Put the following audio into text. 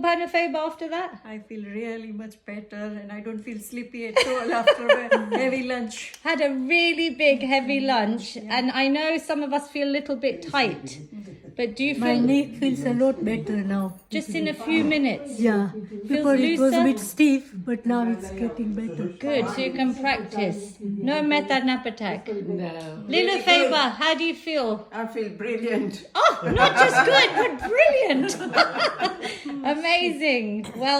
Panophobe after that? I feel really much better and I don't feel sleepy at all after a heavy lunch. Had a really big, heavy lunch, and I know some of us feel a little bit tight. But do you My feel knee feels a lot better now. just in a few minutes? Yeah, before it was a bit stiff, but now it's getting better. Good, so you can practice. No method nap attack. No. Lila Faber, how do you feel? I feel brilliant. Oh, not just good, but brilliant. Amazing. Well.